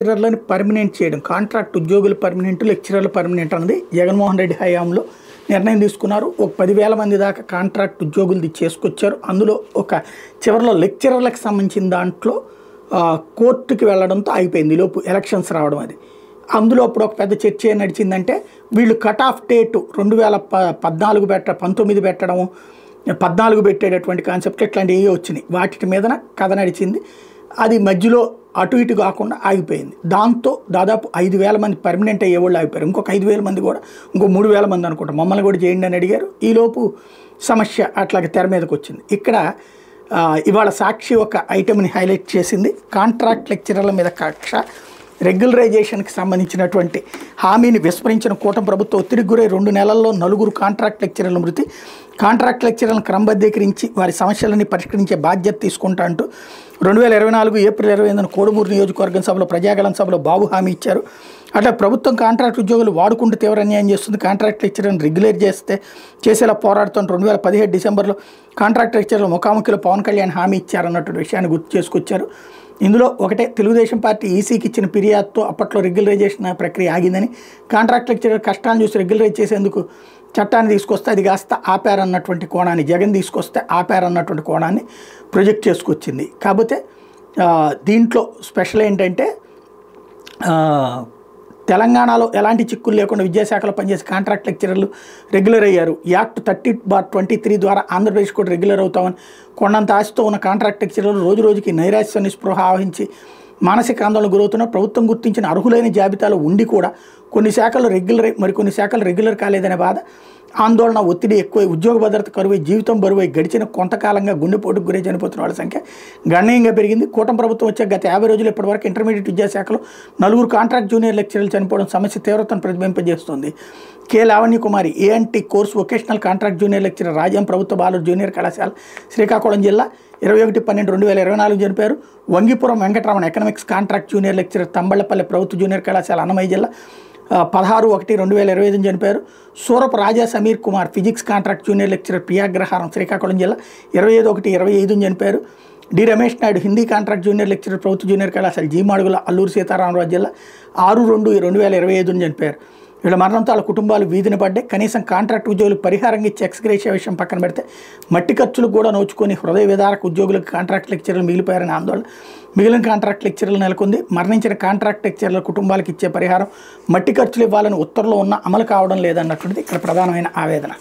లెక్చరర్లను permanent చేయడం, contract ఉద్యోగులు permanent, లెక్చరర్లు permanent అన్నది జగన్మోహన్ రెడ్డి హయాంలో నిర్ణయం తీసుకున్నారు. ఒక 10,000 మంది దాకా కాంట్రాక్ట్ ఉద్యోగులది చేసుకొచ్చారు. అందులో ఒక చివరిలో లెక్చరర్లకు సంబంధించిన దాంట్లో కోర్టుకి వెళ్ళడంతో ఆగిపోయింది. లోపు ఎలక్షన్స్ రావడం అది. అందులో అప్పుడు ఒక పెద్ద చర్చ ఏం నడిచిందంటే వీళ్ళు కట్ ఆఫ్ డేట్ 2014 19 పెట్టడము, 14 పెట్టేటటువంటి కాన్సెప్ట్ ఇట్లాంటివి ఏవో వచ్చినాయి. వాటి మీదన కథ నడిచింది. అది మధ్యలో అటు ఇటు కాకుండా ఆగిపోయింది. దాంతో దాదాపు 5,000 మంది పర్మనెంట్ అయ్యేవాళ్ళు ఆగిపోయారు. ఇంకొక 5,000 మంది కూడా, ఇంకో 3,000 మంది అనుకుంటా మమ్మల్ని కూడా చేయండి అని అడిగారు. ఈలోపు సమస్య అట్లాగే తెర మీదకి వచ్చింది. ఇక్కడ ఇవాళ సాక్షి ఒక ఐటెంని హైలైట్ చేసింది. కాంట్రాక్ట్ లెక్చరర్ల మీద కక్ష, రెగ్యులరైజేషన్కి సంబంధించినటువంటి హామీని విస్మరించిన కూటమి ప్రభుత్వం ఒత్తిడికి గురై 2 నెలల్లో 4 కాంట్రాక్ట్ లెక్చరర్ల మృతి. కాంట్రాక్ట్ లెక్చరర్లను క్రమబద్ధీకరించి వారి సమస్యలని పరిష్కరించే బాధ్యత తీసుకుంటా అంటూ 2024 ఏప్రిల్ 28న కోడుమూరు నియోజకవర్గం సభలో ప్రజాగళం సభలో బాబు హామీ ఇచ్చారు. అట్లా ప్రభుత్వం కాంట్రాక్ట్ ఉద్యోగులు వాడుకుంటూ తీవ్ర అన్యాయం చేస్తుంది. కాంట్రాక్ట్ లెక్చరర్లను రెగ్యులేట్ చేసేలా పోరాడుతున్న 2017 డిసెంబర్లో కాంట్రాక్ట్ లెక్చరర్ల ముఖాముఖిలో పవన్ కళ్యాణ్ హామీ ఇచ్చారన్నటువంటి విషయాన్ని గుర్తు చేసుకొచ్చారు. ఇందులో ఒకటే, తెలుగుదేశం పార్టీ ఈసీకి ఇచ్చిన ఫిర్యాదుతో అప్పట్లో రెగ్యులరైజేషన్ ప్రక్రియ ఆగిందని, కాంట్రాక్ట్ లెక్చరర్ కష్టాలను చూసి రెగ్యులరైజ్ చేసేందుకు చట్టాన్ని తీసుకొస్తే అది కాస్త ఆపారన్నటువంటి కోణాన్ని, జగన్ తీసుకొస్తే ఆపారన్నటువంటి కోణాన్ని ప్రొజెక్ట్ చేసుకొచ్చింది. కాకపోతే దీంట్లో స్పెషల్ ఏంటంటే తెలంగాణలో ఎలాంటి చిక్కులు లేకుండా విద్యాశాఖలో పనిచేసే కాంట్రాక్ట్ లెక్చరర్లు రెగ్యులర్ అయ్యారు. యాక్ట్ 30/23 ద్వారా ఆంధ్రప్రదేశ్ కూడా రెగ్యులర్ అవుతామని కొండంత ఆశతో ఉన్న కాంట్రాక్ట్ లెక్చరర్లు రోజు రోజుకి నైరాశ్య నిస్పృహ ఆవహించి మానసిక ఆందోళన గురవుతున్న, ప్రభుత్వం గుర్తించిన అర్హులైన జాబితాలో ఉండి కూడా కొన్ని శాఖలు రెగ్యులర్, మరికొన్ని శాఖలు రెగ్యులర్ కాలేదనే బాధ, ఆందోళన, ఒత్తిడి ఎక్కువై ఉద్యోగ భద్రత కరువై జీవితం బరువై గడిచిన కొంతకాలంగా గుండెపోటుకు గురై చనిపోతున్న వాళ్ళ సంఖ్య గణనీయంగా పెరిగింది. కూటమి ప్రభుత్వం వచ్చే గత 50 రోజులు ఇప్పటివరకు ఇంటర్మీడియట్ విద్యాశాఖలో 4 కాంట్రాక్ట్ జూనియర్ లెక్చరర్లు చనిపోవడం సమస్య తీవ్రతను ప్రతిబింబింపజేస్తుంది. K Lavanya Kumari ANT course vocational contract junior lecturer రాజ్యం ప్రభుత్వ బాలుర జూనియర్ కళాశాల శ్రీకాకుళం జిల్లా 21/12/2024 చనిపోయారు. Vangipuram Venkataramana economics contract junior lecturer Thamballapalli ప్రభుత్వ జూనియర్ కళాశాల అన్నమయ్య జిల్లా 16/1/2025 చనిపోయారు. Surapu Raja Sameer Kumar physics contract junior lecturer Piyagraharam Srikakulam జిల్లా 25/1/25 చనిపోయారు. D Ramesh Naidu Hindi contract junior lecturer ప్రభుత్వ జూనియర్ కళాశాల జీమాడుగుల అల్లూరు సీతారామరాజు జిల్లా 6/2/2025 చనిపోయారు. వీళ్ళ మరణంతో వాళ్ళ కుటుంబాలు వీధిన పడ్డాయి. కనీసం కాంట్రాక్ట్ ఉద్యోగులకు పరిహారంగా ఇచ్చే ఎక్స్గ్రేషియా విషయం పక్కన పెడితే మట్టి ఖర్చులు కూడా నోచుకొని హృదయ విదారక ఉద్యోగులకు కాంట్రాక్ట్ లెక్చరర్లు మిగిలిపోయారని ఆందోళన. మిగిలిన కాంట్రాక్ట్ లెక్చరర్లు నెలకొంది. మరణించిన కాంట్రాక్ట్ లెక్చరర్ల కుటుంబాలకు ఇచ్చే పరిహారం, మట్టి ఖర్చులు ఇవ్వాలని ఉత్తర్వులో ఉన్న అమలు కావడం లేదన్నటువంటిది ఇక్కడ ప్రధానమైన ఆవేదన.